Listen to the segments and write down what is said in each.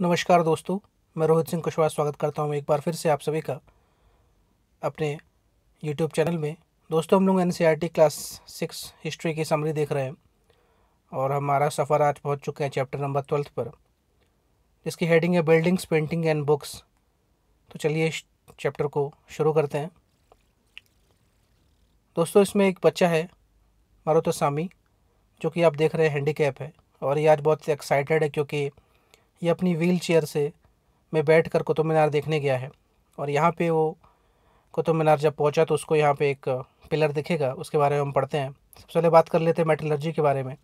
नमस्कार दोस्तों, मैं रोहित सिंह कुशवाहा स्वागत करता हूँ एक बार फिर से आप सभी का अपने यूट्यूब चैनल में। दोस्तों, हम लोग एनसीईआरटी क्लास 6 हिस्ट्री की समरी देख रहे हैं और हमारा सफ़र आज पहुँच चुके हैं चैप्टर नंबर 12 पर, जिसकी हेडिंग है बिल्डिंग्स, पेंटिंग एंड बुक्स। तो चलिए इस चैप्टर को शुरू करते हैं। दोस्तों, इसमें एक बच्चा है मारुतुसामी, जो कि आप देख रहे हैं हैंडीकैप है और ये आज बहुत एक्साइटेड है क्योंकि ये अपनी व्हील चेयर से में बैठ कर कुतुब मीनार देखने गया है। और यहाँ पे वो कुतुब मीनार जब पहुँचा तो उसको यहाँ पे एक पिलर दिखेगा, उसके बारे में हम पढ़ते हैं। सबसे पहले बात कर लेते हैं मेटलर्जी के बारे में।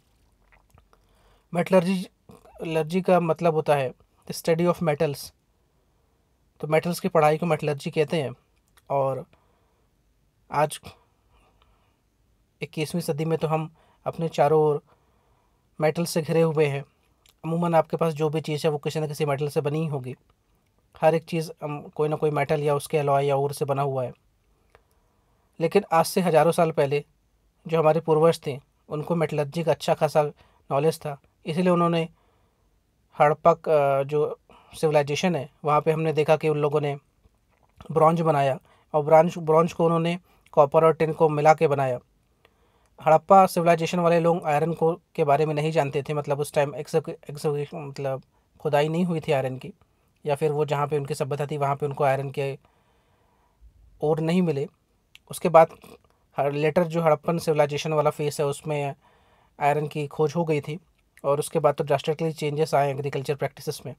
मेटलर्जी का मतलब होता है द स्टडी ऑफ मेटल्स। तो मेटल्स की पढ़ाई को मेटलर्जी कहते हैं। और आज 21वीं सदी में तो हम अपने चारों ओर मेटल से घिरे हुए हैं। अमूमन आपके पास जो भी चीज़ है वो किसी न किसी मेटल से बनी ही होगी। हर एक चीज़ कोई ना कोई मेटल या उसके अलॉय या और से बना हुआ है। लेकिन आज से हज़ारों साल पहले जो हमारे पूर्वज थे, उनको मेटलर्जी का अच्छा खासा नॉलेज था। इसीलिए उन्होंने हड़प्पा जो सिविलाइजेशन है वहाँ पे हमने देखा कि उन लोगों ने ब्रॉन्ज बनाया और ब्रॉन्ज को उन्होंने कॉपर और टिन को मिला के बनाया। हड़प्पा सिविलाइजेशन वाले लोग आयरन को के बारे में नहीं जानते थे। मतलब उस टाइम मतलब खुदाई नहीं हुई थी आयरन की, या फिर वो जहाँ पे उनकी सभ्यता थी वहाँ पे उनको आयरन के और नहीं मिले। उसके बाद लेटर जो हड़प्पन सिविलाइजेशन वाला फेस है उसमें आयरन की खोज हो गई थी और उसके बाद तो ड्रास्टिकली चेंजेस आए एग्रीकल्चर प्रैक्टिसेस में।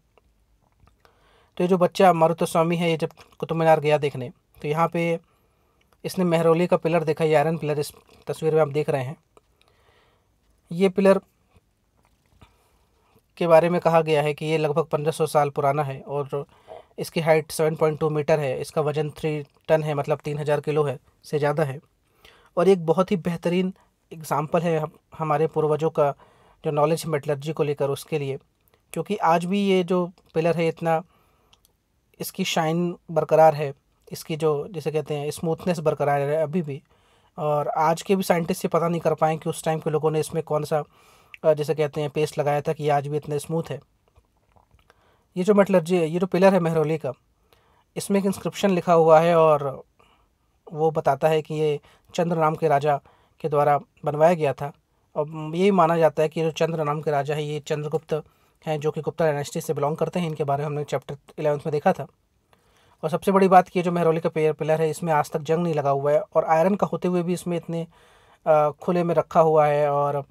तो ये जो बच्चा मारुतुसामी है, ये जब कुतुब मीनार गया देखने, तो यहाँ पे इसने मेहरौली का पिलर देखा। ये आयरन पिलर इस तस्वीर में आप देख रहे हैं। ये पिलर के बारे में कहा गया है कि ये लगभग 1500 साल पुराना है और इसकी हाइट 7.2 मीटर है। इसका वजन 3 टन है, मतलब 3000 किलो है से ज़्यादा है। और एक बहुत ही बेहतरीन एग्ज़ाम्पल है हमारे पूर्वजों का जो नॉलेज मेटलर्जी को लेकर उसके लिए, क्योंकि आज भी ये जो पिलर है इतना इसकी शाइन बरकरार है, इसकी जो जिसे कहते हैं स्मूथनेस बरकरार है अभी भी। और आज के भी साइंटिस्ट ये पता नहीं कर पाए कि उस टाइम के लोगों ने इसमें कौन सा जिसे कहते हैं पेस्ट लगाया था कि ये आज भी इतना स्मूथ है। ये जो मेटलर्जी है, ये जो पिलर है मेहरौली का, इसमें एक इंस्क्रिप्शन लिखा हुआ है और वो बताता है कि ये चंद्र नाम के राजा के द्वारा बनवाया गया था। और यही माना जाता है कि जो चंद्र नाम के राजा है ये चंद्रगुप्त हैं, जो कि गुप्ता डायनेस्टी से बिलोंग करते हैं। इनके बारे में हमने चैप्टर 11 में देखा था। और सबसे बड़ी बात कि ये जो मेहरौली का पिलर है इसमें आज तक जंग नहीं लगा हुआ है और आयरन का होते हुए भी इसमें इतने खुले में रखा हुआ है और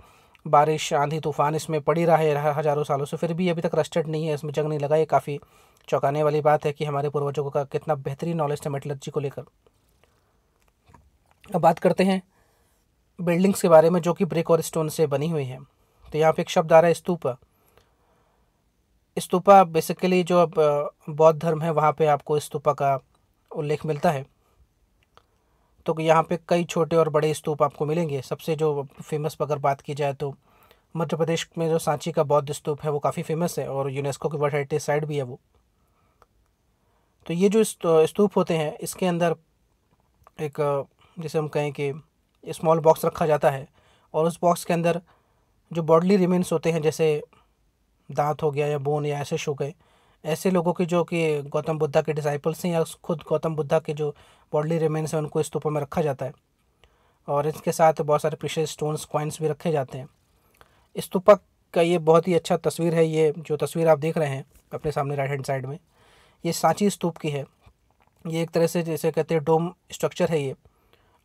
बारिश आंधी तूफान इसमें पड़ी रहा है हज़ारों सालों से, फिर भी अभी तक रस्टेड नहीं है, इसमें जंग नहीं लगा। ये काफ़ी चौंकाने वाली बात है कि हमारे पूर्वजों का कितना बेहतरीन नॉलेज था मेटलर्जी को लेकर। अब बात करते हैं बिल्डिंग्स के बारे में जो कि ब्रिक और स्टोन से बनी हुई हैं। तो यहाँ पे एक शब्द आ रहा है स्तूपा। स्तूपा बेसिकली जो अब बौद्ध धर्म है वहाँ पे आपको स्तूपा का उल्लेख मिलता है। तो यहाँ पे कई छोटे और बड़े स्तूप आपको मिलेंगे। सबसे जो फेमस अगर बात की जाए तो मध्य प्रदेश में जो सांची का बौद्ध स्तूप है वो काफ़ी फेमस है और यूनेस्को की वर्ल्ड हेरिटेज साइट भी है वो। तो ये जो स्तूप होते हैं इसके अंदर एक जैसे हम कहें कि स्मॉल बॉक्स रखा जाता है और उस बॉक्स के अंदर जो बॉडली रिमेन्स होते हैं, जैसे दांत हो गया या बोन या ऐसे हो गए, ऐसे लोगों की जो कि गौतम बुद्धा के डिसाइपल्स हैं या खुद गौतम बुद्धा के जो बॉडली रिमेन्स हैं उनको स्तूपों में रखा जाता है। और इसके साथ बहुत सारे प्रीशियस स्टोन्स कॉइन्स भी रखे जाते हैं। स्तूपा का ये बहुत ही अच्छा तस्वीर है। ये जो तस्वीर आप देख रहे हैं अपने सामने राइट हैंड साइड में, ये सांची स्तूप की है। ये एक तरह से जैसे कहते हैं डोम स्ट्रक्चर है ये।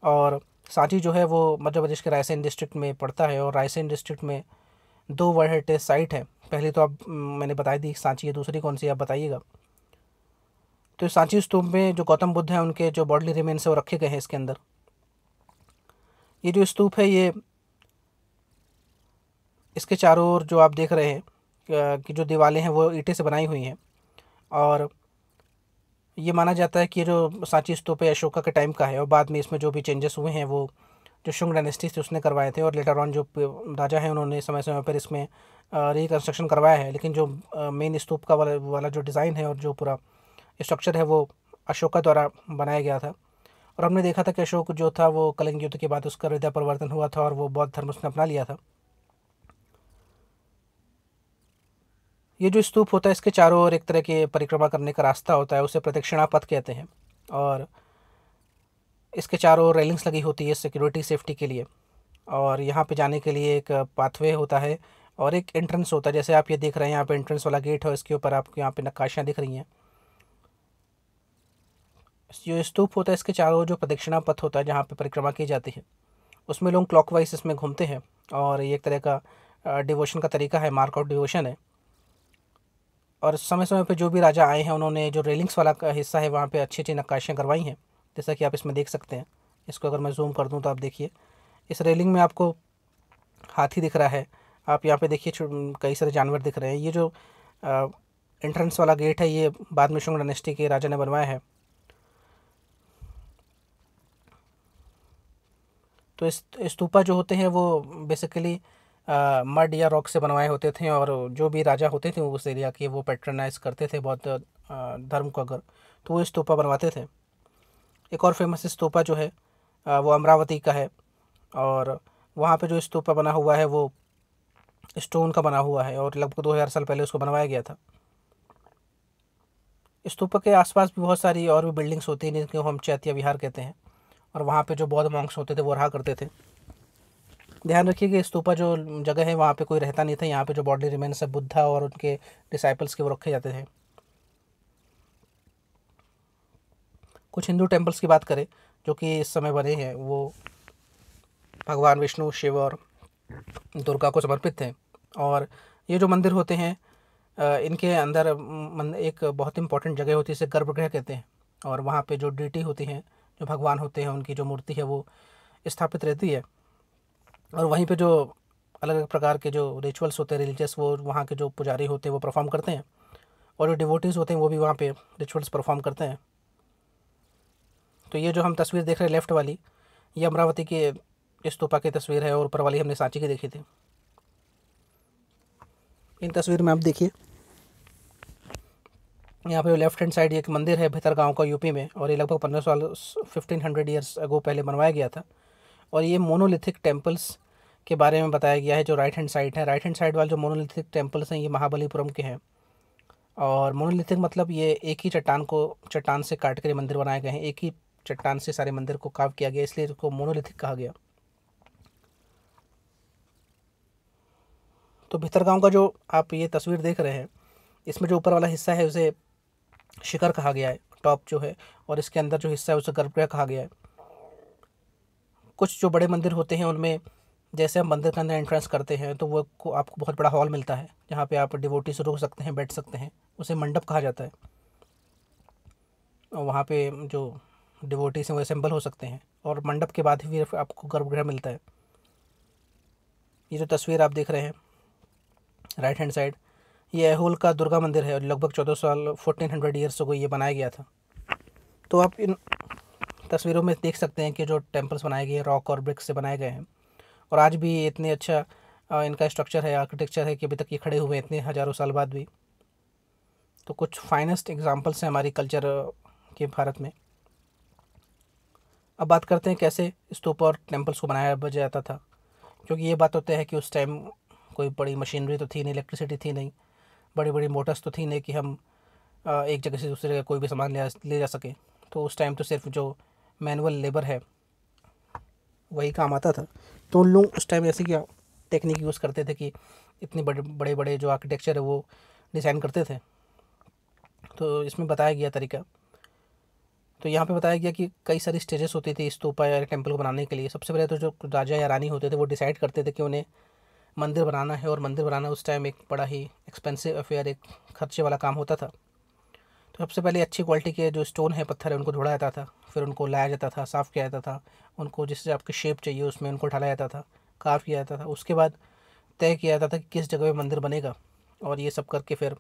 और सांची जो है वो मध्य प्रदेश के रायसेन डिस्ट्रिक्ट में पड़ता है और रायसेन डिस्ट्रिक्ट में 2 वर्ल्ड हेरिटेज साइट है। पहली तो अब मैंने बता दी सांची है, दूसरी कौन सी आप बताइएगा। तो सांची स्तूप में जो गौतम बुद्ध हैं उनके जो बॉडली रिमेन्स है वो रखे गए हैं इसके अंदर। ये जो स्तूप है ये इसके चारों ओर जो आप देख रहे हैं कि जो दीवारें हैं वो ईंटें से बनाई हुई हैं। और ये माना जाता है कि ये जो सांची स्तूप है अशोका के टाइम का है और बाद में इसमें जो भी चेंजेस हुए हैं वो जो शुंग डायनेस्टी थी उसने करवाए थे और लेटर ऑन जो राजा हैं उन्होंने समय समय पर इसमें रिकन्स्ट्रक्शन करवाया है। लेकिन जो मेन स्तूप का वाला जो डिज़ाइन है और जो पूरा स्ट्रक्चर है वो अशोका द्वारा बनाया गया था। और हमने देखा था कि अशोक जो था वो कलिंग युद्ध के बाद उसका हृदय परिवर्तन हुआ था और वो बौद्ध धर्म उसने अपना लिया था। ये जो स्तूप होता है इसके चारों ओर एक तरह के परिक्रमा करने का रास्ता होता है, उसे प्रदक्षिणा पथ कहते हैं। और इसके चारों ओर रेलिंग्स लगी होती है सिक्योरिटी सेफ्टी के लिए। और यहाँ पे जाने के लिए एक पाथवे होता है और एक एंट्रेंस होता है। जैसे आप ये देख रहे हैं यहाँ पे एंट्रेंस वाला गेट है, इसके ऊपर आपको यहाँ पे नक्काशियाँ दिख रही हैं। जो स्तूप होता है इसके चारों ओर जो प्रदक्षिणा पथ होता है जहाँ पे परिक्रमा की जाती है, उसमें लोग क्लॉकवाइज इसमें घूमते हैं। और ये एक तरह का डिवोशन का तरीका है, मार्क आउट डिवोशन है। और समय समय पे जो भी राजा आए हैं उन्होंने जो रेलिंग्स वाला का हिस्सा है वहाँ पे अच्छी अच्छी नक्काशियाँ करवाई हैं, जैसा कि आप इसमें देख सकते हैं। इसको अगर मैं जूम कर दूँ तो आप देखिए इस रेलिंग में आपको हाथी दिख रहा है। आप यहाँ पे देखिए कई सारे जानवर दिख रहे हैं। ये जो एंट्रेंस वाला गेट है ये बाद में शुंग डायनेस्टी के राजा ने बनवाया है। तो इस स्तूपा जो होते हैं वो बेसिकली मड या रॉक से बनवाए होते थे। और जो भी राजा होते थे उस एरिया के वो पैट्रनाइज करते थे बौद्ध धर्म को अगर, तो वो स्तूपा बनवाते थे। एक और फेमस स्तूपा जो है वो अमरावती का है। और वहाँ पे जो स्तूपा बना हुआ है वो स्टोन का बना हुआ है और लगभग 2000 साल पहले उसको बनवाया गया था। स्तूपा के आसपास भी बहुत सारी और भी बिल्डिंग्स होती हैं जिनको हम चैत्य विहार कहते हैं। और वहाँ पे जो बौद्ध मॉन्क्स होते थे वो रहा करते थे। ध्यान रखिए कि स्तूपा जो जगह है वहाँ पे कोई रहता नहीं था। यहाँ पे जो बॉडी रिमेन्स है बुद्धा और उनके डिसाइपल्स के वो रखे जाते थे। कुछ हिंदू टेम्पल्स की बात करें जो कि इस समय बने हैं, वो भगवान विष्णु, शिव और दुर्गा को समर्पित थे। और ये जो मंदिर होते हैं इनके अंदर एक बहुत इंपॉर्टेंट जगह होती है, इसे गर्भगृह कहते हैं। और वहाँ पे जो डीटी होती हैं, जो भगवान होते हैं, उनकी जो मूर्ति है वो स्थापित रहती है। और वहीं पे जो अलग अलग प्रकार के जो रिचुअल्स होते हैं रिलीजियस, वो वहाँ के जो पुजारी होते हैं वो परफॉर्म करते हैं। और जो डिवोटीज़ होते हैं वो भी वहाँ पे रिचुअल्स परफॉर्म करते हैं। तो ये जो हम तस्वीर देख रहे हैं लेफ्ट वाली, ये अमरावती के स्तूपा की तस्वीर है और ऊपर वाली हमने सांची की देखी थी। इन तस्वीर में आप देखिए यहाँ पे लेफ्ट हैंड साइड एक मंदिर है भितरगांव का यूपी में। और ये लगभग 1500 ईयर्स अगो पहले बनवाया गया था। और ये मोनोलिथिक टेम्पल्स के बारे में बताया गया है। जो राइट हैंड साइड है, राइट हैंड साइड वाले जो मोनोलिथिक टेम्पल्स हैं ये महाबलीपुरम के हैं। और मोनोलिथिक मतलब ये एक ही चट्टान से काट कर मंदिर बनाए गए हैं, एक ही चट्टान से सारे मंदिर को कार्व किया गया, इसलिए इसको मोनोलिथिक कहा गया। तो भितरगांव का जो आप ये तस्वीर देख रहे हैं, इसमें जो ऊपर वाला हिस्सा है उसे शिखर कहा गया है, टॉप जो है। और इसके अंदर जो हिस्सा है उसे गर्भगृह कहा गया है। कुछ जो बड़े मंदिर होते हैं उनमें जैसे हम मंदिर के अंदर एंट्रेंस करते हैं तो वो आपको बहुत बड़ा हॉल मिलता है जहाँ पे आप डिवोटी से रुक सकते हैं, बैठ सकते हैं, उसे मंडप कहा जाता है। और वहाँ पे जो डिवोटीज हैं वो असेंबल हो सकते हैं। और मंडप के बाद ही फिर आपको गर्भगृह मिलता है। ये जो तस्वीर आप देख रहे हैं राइट हैंड साइड, ये ऐहोल का दुर्गा मंदिर है और लगभग 1400 ईयर्स को ये बनाया गया था। तो आप इन तस्वीरों में देख सकते हैं कि जो टेम्पल्स बनाए गए रॉक और ब्रिक्स से बनाए गए हैं। और आज भी इतने अच्छा इनका स्ट्रक्चर है, आर्किटेक्चर है कि अभी तक ये खड़े हुए हैं इतने हज़ारों साल बाद भी। तो कुछ फाइनेस्ट एग्जांपल्स हैं हमारी कल्चर के भारत में। अब बात करते हैं कैसे स्तूप और टेम्पल्स को बनाया जाता था। क्योंकि ये बात होता है कि उस टाइम कोई बड़ी मशीनरी तो थी नहीं, इलेक्ट्रिसिटी थी नहीं, बड़ी बड़ी मोटर्स तो थी नहीं कि हम एक जगह से दूसरी जगह कोई भी सामान ले जा सके। तो उस टाइम तो सिर्फ जो मैनुअल लेबर है वही काम आता था। तो उन लोग उस टाइम ऐसी क्या टेक्निक यूज़ करते थे कि इतने बड़े बड़े बड़े जो आर्किटेक्चर है वो डिज़ाइन करते थे। तो इसमें बताया गया तरीका। तो यहाँ पे बताया गया कि कई सारी स्टेजेस होती थी स्तूपा या टेम्पल को बनाने के लिए। सबसे पहले तो जो राजा या रानी होते थे वो डिसाइड करते थे कि उन्हें मंदिर बनाना है। और मंदिर बनाना उस टाइम एक बड़ा ही एक्सपेंसिव अफेयर, एक खर्चे वाला काम होता था। तो सबसे पहले अच्छी क्वालिटी के जो स्टोन है, पत्थर है, उनको ढूंढा जाता था, फिर उनको लाया जाता था, साफ़ किया जाता था, उनको जिससे आपकी शेप चाहिए उसमें उनको ढाला जाता था, कार्व किया जाता था। उसके बाद तय किया जाता था कि किस जगह पे मंदिर बनेगा। और ये सब करके फिर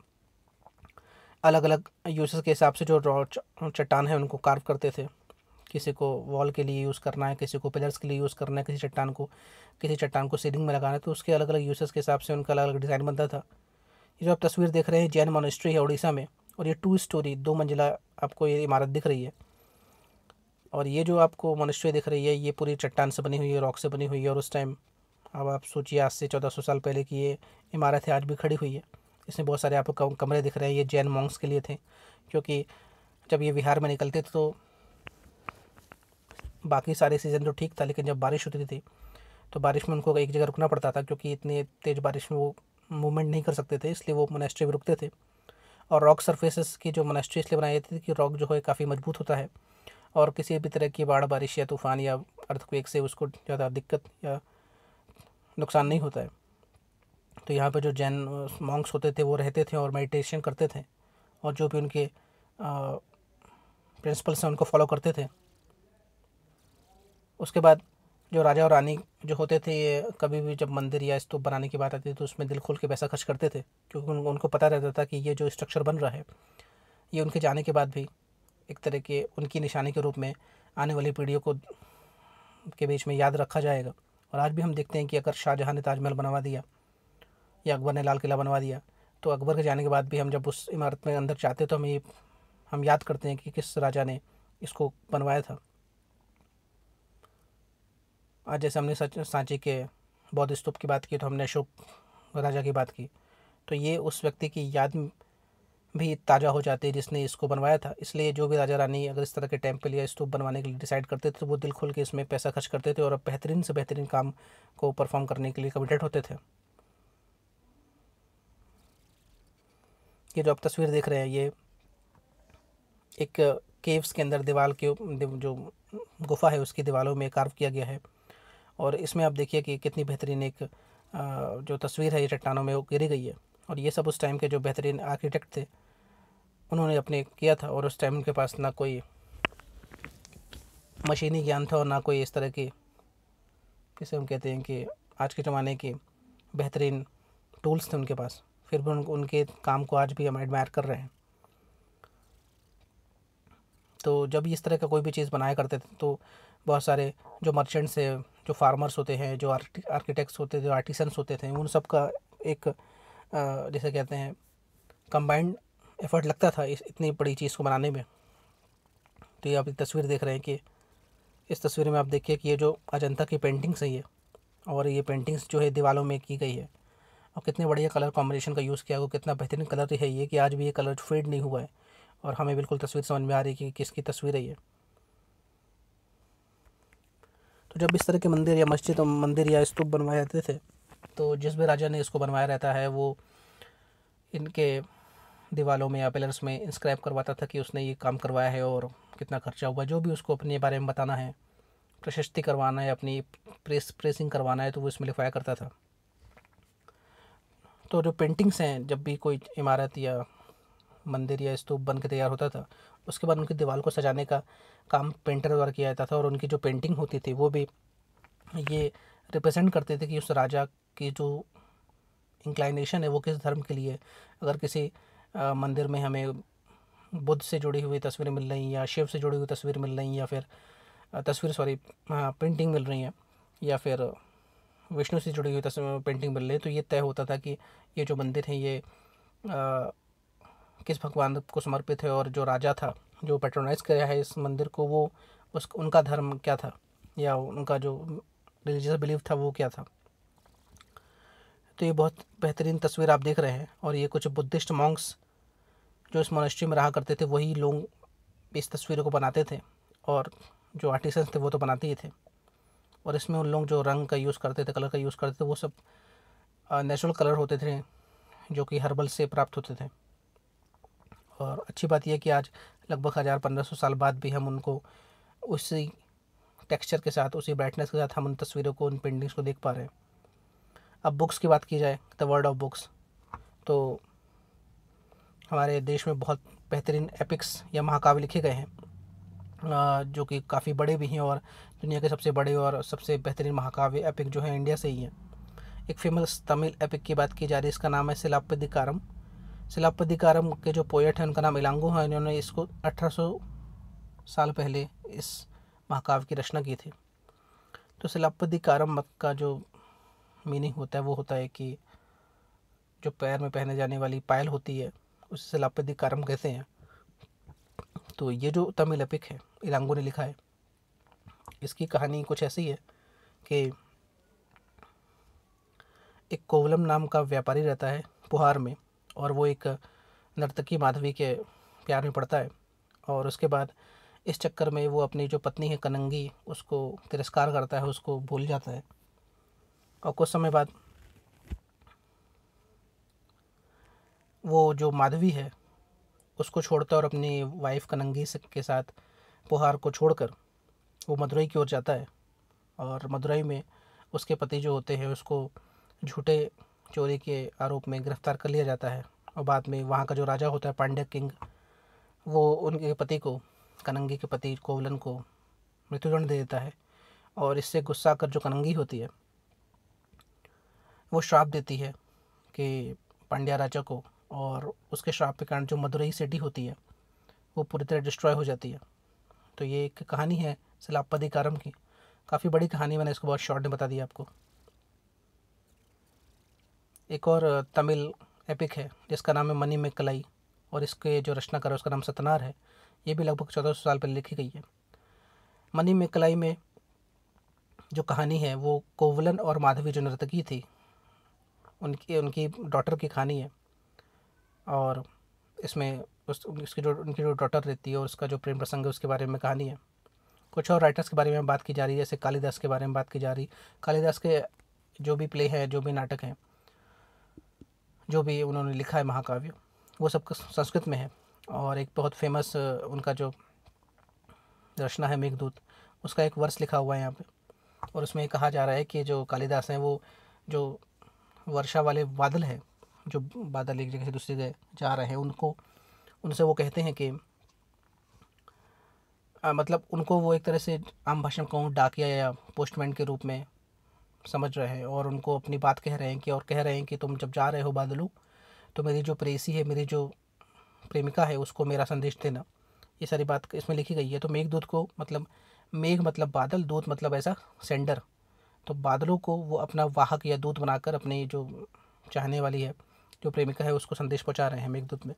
अलग अलग यूसेस के हिसाब से जो चट्टान है उनको कार्व करते थे। किसी को वॉल के लिए यूज़ करना है, किसी को पिलर्स के लिए यूज़ करना है, किसी चट्टान को सीलिंग में लगाना है, तो उसके अलग अलग यूसेस के हिसाब से उनका अलग अलग डिज़ाइन बनता था। ये जो आप तस्वीर देख रहे हैं जैन मोनेस्ट्री है उड़ीसा में। और ये 2 स्टोरी 2 मंजिला आपको ये इमारत दिख रही है। और ये जो आपको मोनेस्ट्री दिख रही है ये पूरी चट्टान से बनी हुई है, रॉक से बनी हुई है। और उस टाइम अब आप सोचिए आज से 1400 साल पहले की ये इमारत है, आज भी खड़ी हुई है। इसमें बहुत सारे आपको कमरे दिख रहे हैं, ये जैन मॉन्क्स के लिए थे, क्योंकि जब ये विहार में निकलते थे तो बाकी सारे सीज़न तो ठीक था, लेकिन जब बारिश होती थी तो बारिश में उनको एक जगह रुकना पड़ता था, क्योंकि इतनी तेज़ बारिश में वो मूवमेंट नहीं कर सकते थे, इसलिए वो मोनेस्ट्री में रुकते थे। और रॉक सरफेसेस की जो मोनेस्ट्री इसलिए बनाई जाती थी कि रॉक जो है काफ़ी मजबूत होता है और किसी भी तरह की बाढ़ बारिश या तूफान या अर्थक्वेक से उसको ज़्यादा दिक्कत या नुकसान नहीं होता है। तो यहाँ पे जो जैन मॉन्क्स होते थे वो रहते थे और मेडिटेशन करते थे, और जो भी उनके प्रिंसिपल्स हैं उनको फॉलो करते थे। उसके बाद जो राजा और रानी जो होते थे, ये कभी भी जब मंदिर या स्तूप बनाने की बात आती थी तो उसमें दिल खोल के पैसा खर्च करते थे, क्योंकि उनको पता रहता था कि ये जो स्ट्रक्चर बन रहा है ये उनके जाने के बाद भी एक तरह के उनकी निशानी के रूप में आने वाली पीढ़ियों को के बीच में याद रखा जाएगा। और आज भी हम देखते हैं कि अगर शाहजहाँ ने ताजमहल बनवा दिया या अकबर ने लाल किला बनवा दिया, तो अकबर के जाने के बाद भी हम जब उस इमारत में अंदर जाते तो हम याद करते हैं कि किस राजा ने इसको बनवाया था। आज जैसे हमने सांची के बौद्ध स्तूप की बात की, तो हमने अशोक राजा की बात की, तो ये उस व्यक्ति की याद भी ताज़ा हो जाती है जिसने इसको बनवाया था। इसलिए जो भी राजा रानी अगर इस तरह के टेम्पल या स्तूप बनवाने के लिए डिसाइड करते थे तो वो दिल खोल के इसमें पैसा खर्च करते थे और बेहतरीन से बेहतरीन काम को परफॉर्म करने के लिए कमिटेड होते थे। ये जो आप तस्वीर देख रहे हैं, ये एक केव्स के अंदर दीवार के जो गुफा है उसकी दीवारों में कार्व किया गया है। और इसमें आप देखिए कि कितनी बेहतरीन एक जो तस्वीर है ये चट्टानों में वो गिरी गई है। और ये सब उस टाइम के जो बेहतरीन आर्किटेक्ट थे उन्होंने अपने किया था, और उस टाइम उनके पास ना कोई मशीनी ज्ञान था और ना कोई इस तरह की, किसे हम कहते हैं कि आज के ज़माने के बेहतरीन टूल्स थे उनके पास। फिर भी उनके काम को आज भी हम एडमायर कर रहे हैं। तो जब इस तरह का कोई भी चीज़ बनाया करते थे तो बहुत सारे जो मर्चेंट्स है, जो फार्मर्स होते हैं, जो आर्किटेक्ट्स होते थे, जो आर्टिसंस होते थे, उन सब का एक जैसे कहते हैं कंबाइंड एफर्ट लगता था इस इतनी बड़ी चीज़ को बनाने में। तो ये आप एक तस्वीर देख रहे हैं कि इस तस्वीर में आप देखिए कि ये जो अजंता की पेंटिंग्स है ये, और ये पेंटिंग्स जो है दीवारों में की गई है, और कितने बढ़िया कलर कॉम्बिनेशन का यूज़ किया हुआ, कितना बेहतरीन कलर है ये कि आज भी ये कलर फेड नहीं हुआ है और हमें बिल्कुल तस्वीर समझ में आ रही है कि किसकी तस्वीर है ये। तो जब इस तरह के मंदिर या मस्जिद और मंदिर या स्तूप बनवाए जाते थे तो जिस भी राजा ने इसको बनवाया रहता है वो इनके दीवारों में या पिलर्स में इंस्क्राइब करवाता था कि उसने ये काम करवाया है और कितना खर्चा हुआ। जो भी उसको अपने बारे में बताना है, प्रशस्ति करवाना है, अपनी प्रेसिंग करवाना है, तो वो इसमें लिखवाया करता था। तो जो पेंटिंग्स हैं, जब भी कोई इमारत या मंदिर या स्तूप बन के तैयार होता था उसके बाद उनकी दीवार को सजाने का काम पेंटर द्वारा किया जाता था, और उनकी जो पेंटिंग होती थी वो भी ये रिप्रेजेंट करते थे कि उस राजा की जो इंक्लाइनेशन है वो किस धर्म के लिए। अगर किसी मंदिर में हमें बुद्ध से जुड़ी हुई तस्वीरें मिल रही हैं या शिव से जुड़ी हुई तस्वीर मिल रही हैं या फिर पेंटिंग मिल रही हैं या फिर विष्णु से जुड़ी हुई तस्वीर पेंटिंग मिल रही है, तो ये तय होता था कि ये जो मंदिर है ये किस भगवान को समर्पित है, और जो राजा था जो पेट्रोनाइज किया है इस मंदिर को वो उनका धर्म क्या था या उनका जो रिलीजियस बिलीफ था वो क्या था। तो ये बहुत बेहतरीन तस्वीर आप देख रहे हैं, और ये कुछ बुद्धिस्ट मॉन्क्स जो इस मोनेस्ट्री में रहा करते थे वही लोग इस तस्वीरों को बनाते थे, और जो आर्टिसंस थे वो तो बनाते ही थे। और इसमें उन लोग जो रंग का यूज़ करते थे, कलर का यूज़ करते थे, वो सब नेचुरल कलर होते थे जो कि हर्बल से प्राप्त होते थे। और अच्छी बात यह कि आज लगभग 1000-1500 साल बाद भी हम उनको उसी टेक्सचर के साथ, उसी ब्राइटनेस के साथ हम उन तस्वीरों को, उन पेंटिंग्स को देख पा रहे हैं। अब बुक्स की बात की जाए, द वर्ल्ड ऑफ बुक्स, तो हमारे देश में बहुत बेहतरीन एपिक्स या महाकाव्य लिखे गए हैं जो कि काफ़ी बड़े भी हैं, और दुनिया के सबसे बड़े और सबसे बेहतरीन महाकाव्य एपिक जो है इंडिया से ही है। एक फेमस तमिल एपिक की बात की जा रही है, इसका नाम है सिलाप्पदिकारम। सिलाप्पदिकारम के जो पोएट हैं उनका नाम इलांगो है, इन्होंने इसको 1800 साल पहले इस महाकाव्य की रचना की थी। तो सिलाप्पदिकारम का जो मीनिंग होता है वो होता है कि जो पैर में पहने जाने वाली पायल होती है उसे सिलाप्पदिकारम कहते हैं। तो ये जो तमिल एपिक है इलांगो ने लिखा है, इसकी कहानी कुछ ऐसी है कि एक कोवलम नाम का व्यापारी रहता है पुहार में, और वो एक नर्तकी माधवी के प्यार में पड़ता है। और उसके बाद इस चक्कर में वो अपनी जो पत्नी है कनंगी उसको तिरस्कार करता है, उसको भूल जाता है। और कुछ समय बाद वो जो माधवी है उसको छोड़ता है और अपनी वाइफ कनंगी के साथ पुहार को छोड़कर वो मदुरई की ओर जाता है। और मदुरई में उसके पति जो होते हैं उसको झूठे चोरी के आरोप में गिरफ्तार कर लिया जाता है। और बाद में वहाँ का जो राजा होता है पांड्या किंग, वो उनके पति को, कनंगी के पति कोवलन को मृत्युदंड दे देता है। और इससे गुस्सा कर जो कनंगी होती है वो श्राप देती है कि पांड्या राजा को, और उसके श्राप के कारण जो मदुरई सिटी होती है वो पूरी तरह डिस्ट्रॉय हो जाती है। तो ये एक कहानी है सिलाप्पदिकारम की, काफ़ी बड़ी कहानी, मैंने इसको बहुत शॉर्ट में बता दिया आपको। एक और तमिल एपिक है जिसका नाम है मनी मेक्कलाई, और इसके जो रचनाकार है उसका नाम सतनार है। ये भी लगभग 1400 साल पहले लिखी गई है। मनी मेक्कलाई में जो कहानी है वो कोवलन और माधवी जो नर्तकी थी उनकी उनकी डॉटर की कहानी है। और इसमें उसकी जो उनकी जो डॉटर रहती है और उसका जो प्रेम प्रसंग है उसके बारे में कहानी है। कुछ और राइटर्स के बारे में बात की जा रही है, जैसे कालिदास के बारे में बात की जा रही। कालिदास के जो भी प्ले हैं, जो भी नाटक हैं, जो भी उन्होंने लिखा है महाकाव्य, वो सब संस्कृत में है। और एक बहुत फेमस उनका जो रचना है मेघदूत, उसका एक वर्ष लिखा हुआ है यहाँ पे। और उसमें कहा जा रहा है कि जो कालिदास हैं वो जो वर्षा वाले बादल हैं, जो बादल एक जगह से दूसरी जगह जा रहे हैं, उनको उनसे वो कहते हैं कि मतलब उनको वो एक तरह से आम भाषा में कहूँ डाकिया या पोस्टमैन के रूप में समझ रहे हैं। और उनको अपनी बात कह रहे हैं कि, और कह रहे हैं कि तुम जब जा रहे हो बादलों, तो मेरी जो प्रेयसी है, मेरी जो प्रेमिका है, उसको मेरा संदेश देना। ये सारी बात इसमें लिखी गई है। तो मेघदूत को मतलब मेघ मतलब बादल, दूत मतलब ऐसा सेंडर। तो बादलों को वो अपना वाहक या दूत बनाकर अपनी जो चाहने वाली है, जो प्रेमिका है, उसको संदेश पहुंचा रहे हैं मेघदूत में।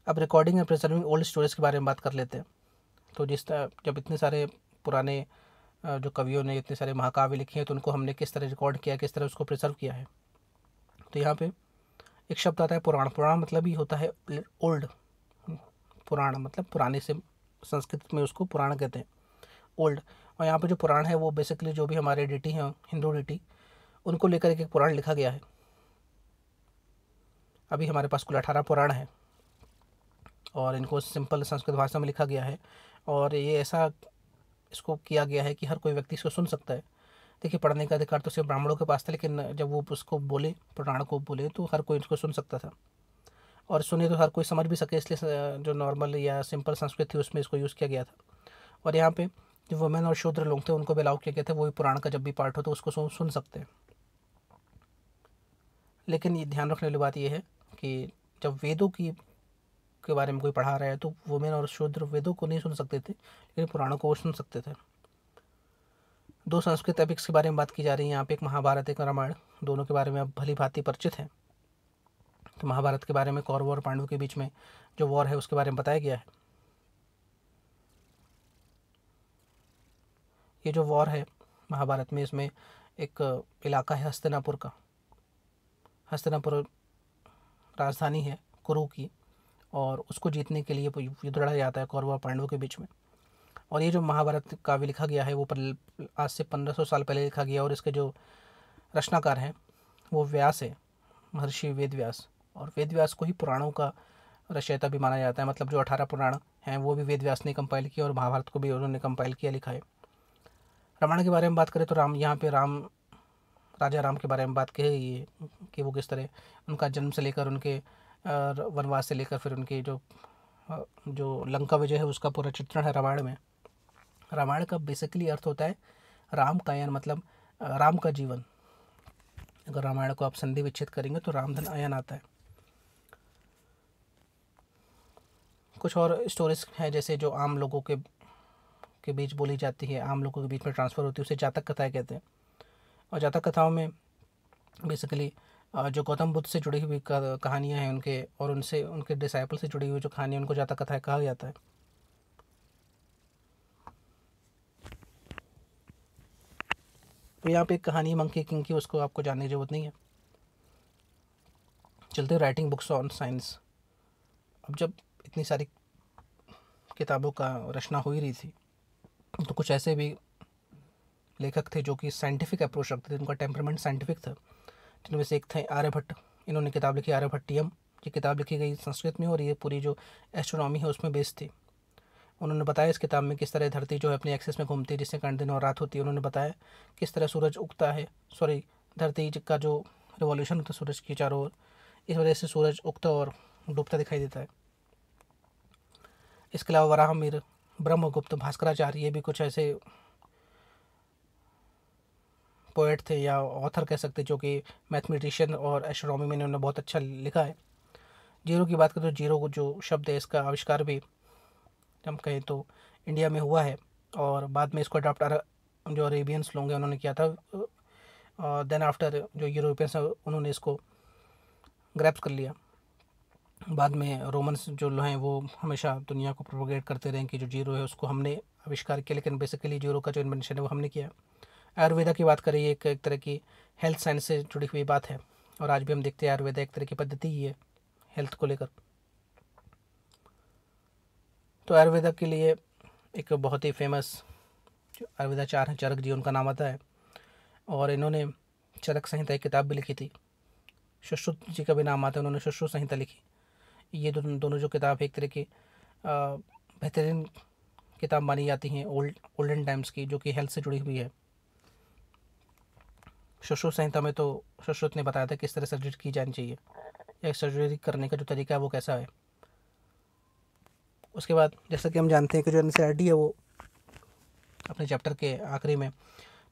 अब recording and preserving old stories के बारे में बात कर लेते हैं। तो जब इतने सारे पुराने जो कवियों ने इतने सारे महाकाव्य लिखे हैं, तो उनको हमने किस तरह रिकॉर्ड किया, किस तरह उसको प्रिजर्व किया है। तो यहाँ पे एक शब्द आता है पुराण। पुराण मतलब ही होता है ओल्ड। पुराण मतलब पुराने से, संस्कृत में उसको पुराण कहते हैं, ओल्ड। और यहाँ पे जो पुराण है वो बेसिकली जो भी हमारे डिटी हैं, हिंदू डिटी, उनको लेकर एक पुराण लिखा गया है। अभी हमारे पास कुल 18 पुराण है और इनको सिंपल संस्कृत भाषा में लिखा गया है। और ये ऐसा इसको किया गया है कि हर कोई व्यक्ति इसको सुन सकता है। देखिए, पढ़ने का अधिकार तो सिर्फ ब्राह्मणों के पास था, लेकिन जब वो उसको बोले, पुराण को बोले, तो हर कोई इसको सुन सकता था। और सुने तो हर कोई समझ भी सके, इसलिए जो नॉर्मल या सिंपल संस्कृत थी उसमें इसको यूज़ किया गया था। और यहाँ पे जो वुमेन और शूद्र लोग थे उनको भी अलाउ किया गया था, वो भी पुराण का जब भी पार्ट हो तो उसको सुन सकते हैं। लेकिन ये ध्यान रखने वाली बात यह है कि जब वेदों की के बारे में कोई पढ़ा रहा है तो वुमेन और शूद्र वेदों को नहीं सुन सकते थे, लेकिन पुराणों को वो सुन सकते थे। दो संस्कृत एपिक्स के बारे में बात की जा रही है यहाँ पे, एक महाभारत, एक रामायण। दोनों के बारे में अब भली भांति परिचित है। तो महाभारत के बारे में कौरवों और पांडवों के बीच में जो वॉर है उसके बारे में बताया गया है। ये जो वॉर है महाभारत में, इसमें एक इलाका है हस्तिनापुर का। हस्तिनापुर राजधानी है कुरु की, और उसको जीतने के लिए युद्ध लड़ा जाता है कौरव और पांडवों के बीच में। और ये जो महाभारत काव्य लिखा गया है वो आज से 1500 साल पहले लिखा गया, और इसके जो रचनाकार हैं वो व्यास है, महर्षि वेद व्यास। और वेद व्यास को ही पुराणों का रचयिता भी माना जाता है। मतलब जो 18 पुराण हैं वो भी वेद व्यास ने कंपाइल किया, और महाभारत को भी उन्होंने कंपाइल किया, लिखा है। रामायण के बारे में बात करें तो राम, यहाँ पे राम, राजा राम के बारे में बात की गई है कि वो किस तरह उनका जन्म से लेकर उनके वनवास से लेकर फिर उनकी जो लंका विजय है उसका पूरा चित्रण है रामायण में। रामायण का बेसिकली अर्थ होता है राम कायन, मतलब राम का जीवन। अगर रामायण को आप संधि विच्छेद करेंगे तो रामधन अयन आता है। कुछ और स्टोरीज हैं जैसे जो आम लोगों के बीच बोली जाती है, आम लोगों के बीच में ट्रांसफ़र होती है, उसे जातक कथाएं कहते हैं। और जातक कथाओं में बेसिकली जो गौतम बुद्ध से जुड़ी हुई कहानियाँ हैं उनके, और उनसे उनके डिसाइपल से जुड़ी हुई जो कहानियाँ, उनको जातक कथाएं कहा जाता है। तो यहाँ पे एक कहानी मंकी किंग की, उसको आपको जानने की जरूरत नहीं है। चलते राइटिंग बुक्स ऑन साइंस। अब जब इतनी सारी किताबों का रचना हो ही रही थी, तो कुछ ऐसे भी लेखक थे जो कि साइंटिफिक अप्रोच रखते थे, उनका टेम्परामेंट साइंटिफिक था, जिनमें से एक थे आर्यभट्ट। इन्होंने किताब लिखी आर्यभट्टियम। ये किताब लिखी गई संस्कृत में और ये पूरी जो एस्ट्रोनॉमी है उसमें बेस्ड थी। उन्होंने बताया इस किताब में किस तरह धरती जो है अपनी एक्सिस में घूमती है, जिससे कारण दिन और रात होती है। उन्होंने बताया किस तरह सूरज उगता है, सॉरी, धरती का जो रिवॉल्यूशन होता है सूरज के चारों ओर, इस वजह से सूरज उगता और डूबता दिखाई देता है। इसके अलावा वराहमिहिर, ब्रह्मगुप्त, भास्कराचार्य, ये भी कुछ ऐसे पोएट थे या ऑथर कह सकते, जो कि मैथमेटिशियन और एस्ट्रोनॉमी में इन्होंने बहुत अच्छा लिखा है। जीरो की बात करें तो जीरो को जो शब्द है इसका आविष्कार भी हम कहें तो इंडिया में हुआ है, और बाद में इसको अडॉप्ट जो अरेबियंस लोग हैं उन्होंने किया था। देन आफ्टर जो यूरोपियंस हैं उन्होंने इसको ग्रैप्स कर लिया। बाद में रोमन्स जो हैं वो हमेशा दुनिया को प्रोपोगेट करते रहे कि जो जीरो है उसको हमने आविष्कार किया, लेकिन बेसिकली जीरो का जो इन्वेंशन है वो हमने किया। आयुर्वेदा की बात करें, एक तरह की हेल्थ साइंस से जुड़ी हुई बात है, और आज भी हम देखते हैं आयुर्वेदा एक तरह की पद्धति ही है हेल्थ को लेकर। तो आयुर्वेदा के लिए एक बहुत ही फेमस जो आयुर्वेदाचार्य हैं, चरक जी, उनका नाम आता है, और इन्होंने चरक संहिता एक किताब भी लिखी थी। सुश्रुत जी का भी नाम आता है, उन्होंने सुश्रुत संहिता लिखी। ये दोनों जो किताब एक तरह की बेहतरीन किताब मानी जाती हैं ओल्डन टाइम्स की, जो कि हेल्थ से जुड़ी हुई है। सुश्रुत संहिता में तो सुश्रुत ने बताया था किस तरह सर्जरी की जानी चाहिए, या सर्जरी करने का जो तरीका है वो कैसा है। उसके बाद जैसा कि हम जानते हैं कि जो एनसीईआरटी है वो अपने चैप्टर के आखिरी में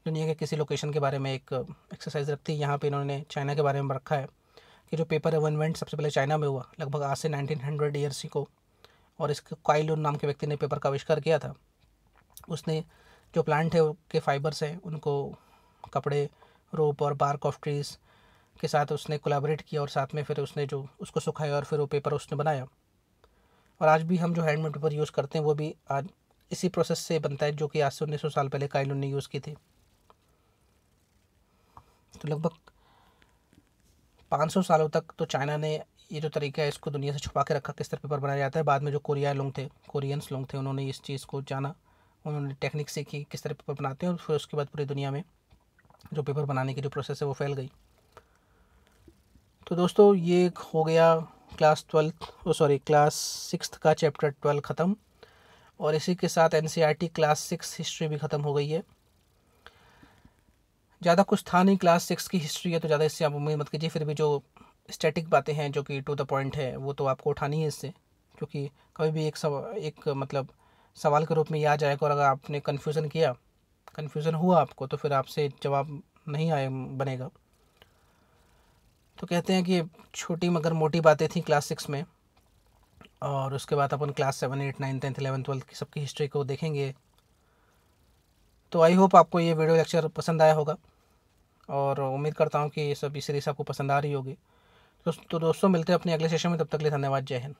दुनिया के किसी लोकेशन के बारे में एक एक्सरसाइज रखती है। यहाँ पे इन्होंने चाइना के बारे में रखा है कि जो पेपर है वो इन्वेंट सबसे पहले चाइना में हुआ, लगभग आज से 1900 ईयर्स को, और इसके काई लुन नाम के व्यक्ति ने पेपर का आविष्कार किया था। उसने जो प्लांट है के फाइबर्स हैं उनको कपड़े, रोप और बार्क ऑफ ट्रीज़ के साथ उसने कोलैबोरेट किया, और साथ में फिर उसने जो उसको सुखाया और फिर वो पेपर उसने बनाया। और आज भी हम जो हैंडमेड पेपर यूज़ करते हैं वो भी आज इसी प्रोसेस से बनता है, जो कि आज से 1900 साल पहले काई लुन ने यूज़ की थी। तो लगभग 500 सालों तक तो चाइना ने ये जो तरीका है इसको दुनिया से छुपा के रखा, किस तरह पेपर बनाया जाता है। बाद में जो कोरियंस लोग थे उन्होंने इस चीज़ को जाना, उन्होंने टेक्निक सीखी किस तरह पेपर बनाते हैं, और फिर उसके बाद पूरी दुनिया में जो पेपर बनाने की जो प्रोसेस है वो फैल गई। तो दोस्तों ये हो गया क्लास 6 का चैप्टर 12 ख़त्म, और इसी के साथ एनसीईआरटी क्लास 6 हिस्ट्री भी ख़त्म हो गई है। ज़्यादा कुछ था नहीं, क्लास 6 की हिस्ट्री है तो ज़्यादा इससे आप उम्मीद मत कीजिए। फिर भी जो स्टैटिक बातें हैं जो कि टू द पॉइंट है वो तो आपको उठानी है इससे, क्योंकि कभी भी एक मतलब सवाल के रूप में ये आ जाएगा, और अगर आपने कन्फ्यूज़न हुआ आपको, तो फिर आपसे जवाब नहीं बनेगा। तो कहते हैं कि छोटी मगर मोटी बातें थी क्लास 6 में, और उसके बाद अपन क्लास 7, 8, 9, 10, 11, 12 की सबकी हिस्ट्री को देखेंगे। तो आई होप आपको ये वीडियो लेक्चर पसंद आया होगा, और उम्मीद करता हूँ कि ये सब सीरीज़ आपको पसंद आ रही होगी। तो दोस्तों मिलते हैं अपने अगले सेशन में, तब तक के लिए धन्यवाद, जय हिंद।